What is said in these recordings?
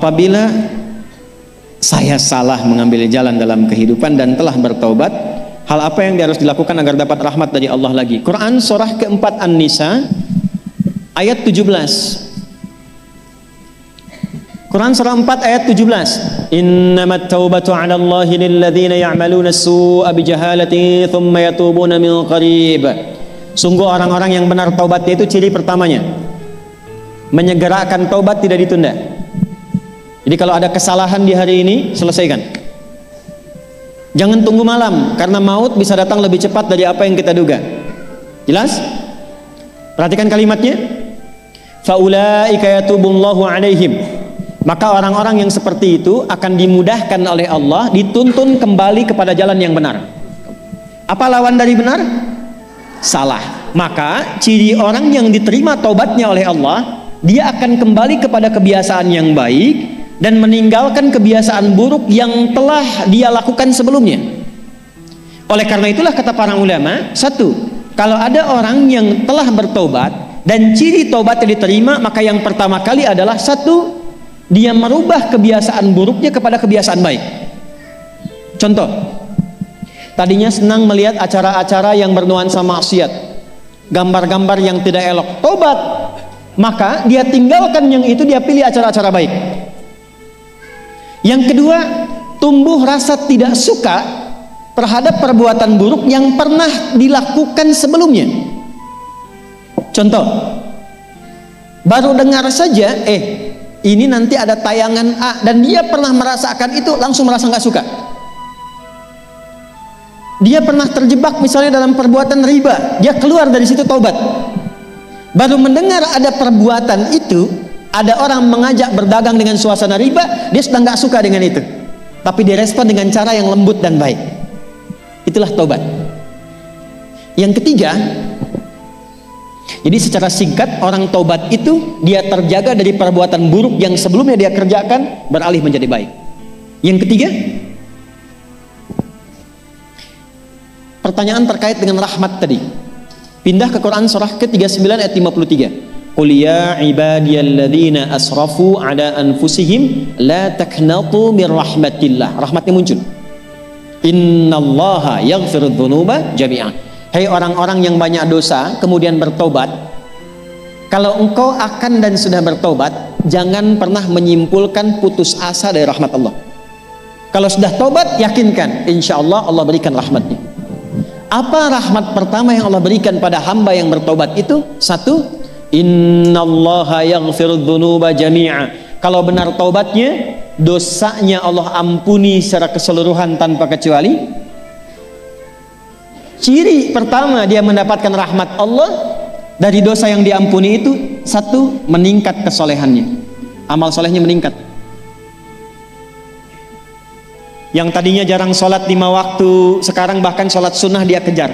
apabila saya salah mengambil jalan dalam kehidupan dan telah bertaubat, hal apa yang harus dilakukan agar dapat rahmat dari Allah lagi? Quran surah keempat An-Nisa ayat 17. Quran surah 4 ayat 17. Innamat taubatu 'ala Allahi lil ladzina ya'maluna as-su'a bi jahalati thumma yatubuna min qarib. Sungguh orang-orang yang benar taubatnya itu ciri pertamanya, menyegerakan taubat, tidak ditunda. Jadi kalau ada kesalahan di hari ini, selesaikan. Jangan tunggu malam, karena maut bisa datang lebih cepat dari apa yang kita duga. Jelas? Perhatikan kalimatnya. Faulaika yatubullahu 'alaihim. Maka orang-orang yang seperti itu akan dimudahkan oleh Allah, dituntun kembali kepada jalan yang benar. Apa lawan dari benar? Salah. Maka ciri orang yang diterima taubatnya oleh Allah, dia akan kembali kepada kebiasaan yang baik dan meninggalkan kebiasaan buruk yang telah dia lakukan sebelumnya. Oleh karena itulah kata para ulama, satu, kalau ada orang yang telah bertobat dan ciri taubatnya diterima, maka yang pertama kali adalah satu, dia merubah kebiasaan buruknya kepada kebiasaan baik. Contoh, tadinya senang melihat acara-acara yang bernuansa maksiat, gambar-gambar yang tidak elok, tobat, maka dia tinggalkan yang itu, dia pilih acara-acara baik. Yang kedua, tumbuh rasa tidak suka terhadap perbuatan buruk yang pernah dilakukan sebelumnya. Contoh, baru dengar saja, ini nanti ada tayangan A, dan dia pernah merasakan itu, langsung merasa nggak suka. Dia pernah terjebak misalnya dalam perbuatan riba, dia keluar dari situ taubat. Baru mendengar ada perbuatan itu, ada orang mengajak berdagang dengan suasana riba, dia sudah nggak suka dengan itu, tapi direspon dengan cara yang lembut dan baik. Itulah taubat. Yang ketiga, jadi secara singkat, orang taubat itu dia terjaga dari perbuatan buruk yang sebelumnya dia kerjakan, beralih menjadi baik. Yang ketiga, pertanyaan terkait dengan rahmat tadi. Pindah ke Quran surah ke-39 ayat 53. Qul ya ibadiyalladzina asrafu ala anfusihim la taknatu mir rahmatillah. Rahmatnya muncul. Innallaha yaghfirudz dzunuba jami'an. Hai orang-orang yang banyak dosa kemudian bertobat, kalau engkau akan dan sudah bertobat, jangan pernah menyimpulkan putus asa dari rahmat Allah. Kalau sudah tobat, yakinkan insya Allah Allah berikan rahmatnya. Apa rahmat pertama yang Allah berikan pada hamba yang bertobat itu? Satu, innallaha yaghfirudz dzunuba jami'a. Kalau benar taubatnya, dosanya Allah ampuni secara keseluruhan tanpa kecuali. Ciri pertama dia mendapatkan rahmat Allah dari dosa yang diampuni itu, satu, meningkat kesolehannya, amal solehnya meningkat. Yang tadinya jarang sholat 5 waktu, sekarang bahkan sholat sunnah dia kejar.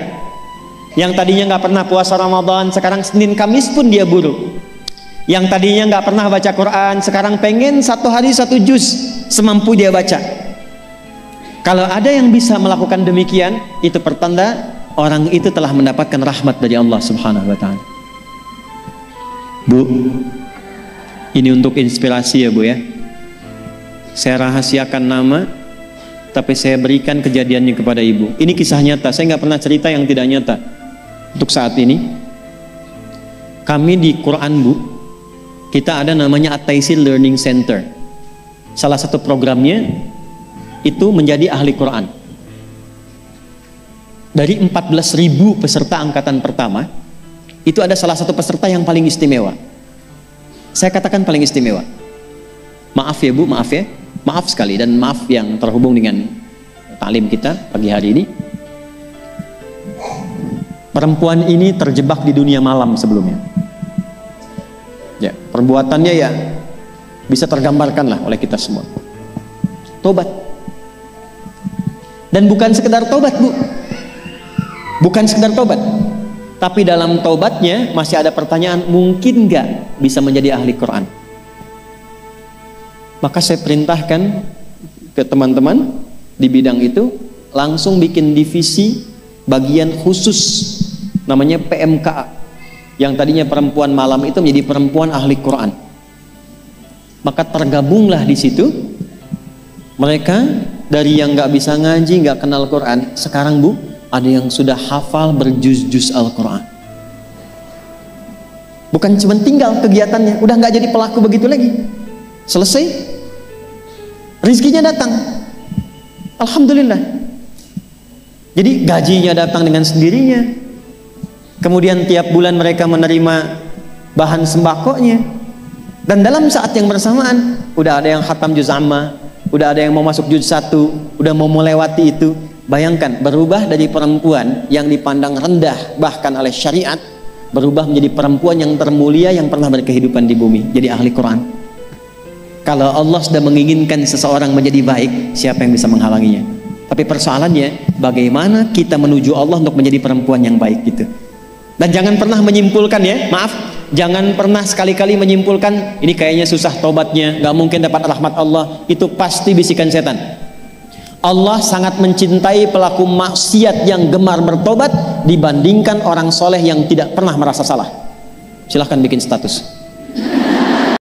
Yang tadinya nggak pernah puasa Ramadan, sekarang Senin Kamis pun dia buru. Yang tadinya nggak pernah baca Quran, sekarang pengen satu hari 1 juz semampu dia baca. Kalau ada yang bisa melakukan demikian, itu pertanda orang itu telah mendapatkan rahmat dari Allah Subhanahu wa ta'ala. Bu, ini untuk inspirasi ya Bu ya. Saya rahasiakan nama, tapi saya berikan kejadiannya kepada Ibu. Ini kisah nyata, saya nggak pernah cerita yang tidak nyata. Untuk saat ini, kami di Quran Bu, kita ada namanya At-Taisir Learning Center. Salah satu programnya itu menjadi ahli Quran. Dari 14.000 peserta angkatan pertama, itu ada salah satu peserta yang paling istimewa. Saya katakan paling istimewa. Maaf ya Bu, maaf ya. Maaf sekali, dan maaf yang terhubung dengan taklim kita pagi hari ini. Perempuan ini terjebak di dunia malam sebelumnya. Ya, perbuatannya ya bisa tergambarkan lah oleh kita semua. Tobat. Dan bukan sekedar tobat Bu, bukan sekedar tobat, tapi dalam tobatnya masih ada pertanyaan, mungkin nggak bisa menjadi ahli Quran. Maka saya perintahkan ke teman-teman di bidang itu langsung bikin divisi bagian khusus namanya PMKA, yang tadinya perempuan malam itu menjadi perempuan ahli Quran. Maka tergabunglah di situ mereka dari yang nggak bisa ngaji, nggak kenal Quran. Sekarang Bu, ada yang sudah hafal berjuz-juz Al-Quran. Bukan cuma tinggal kegiatannya, udah nggak jadi pelaku begitu lagi. Selesai, rizkinya datang. Alhamdulillah. Jadi gajinya datang dengan sendirinya. Kemudian tiap bulan mereka menerima bahan sembakonya. Dan dalam saat yang bersamaan, udah ada yang khatam juz amma, udah ada yang mau masuk juz 1, udah mau melewati itu. Bayangkan, berubah dari perempuan yang dipandang rendah bahkan oleh syariat, berubah menjadi perempuan yang termulia yang pernah berkehidupan di bumi, jadi ahli Quran. Kalau Allah sudah menginginkan seseorang menjadi baik, siapa yang bisa menghalanginya? Tapi persoalannya, bagaimana kita menuju Allah untuk menjadi perempuan yang baik gitu. Dan jangan pernah menyimpulkan ya, maaf, jangan pernah sekali-kali menyimpulkan ini kayaknya susah tobatnya, gak mungkin dapat rahmat Allah. Itu pasti bisikan setan. Allah sangat mencintai pelaku maksiat yang gemar bertobat dibandingkan orang soleh yang tidak pernah merasa salah. Silahkan bikin status.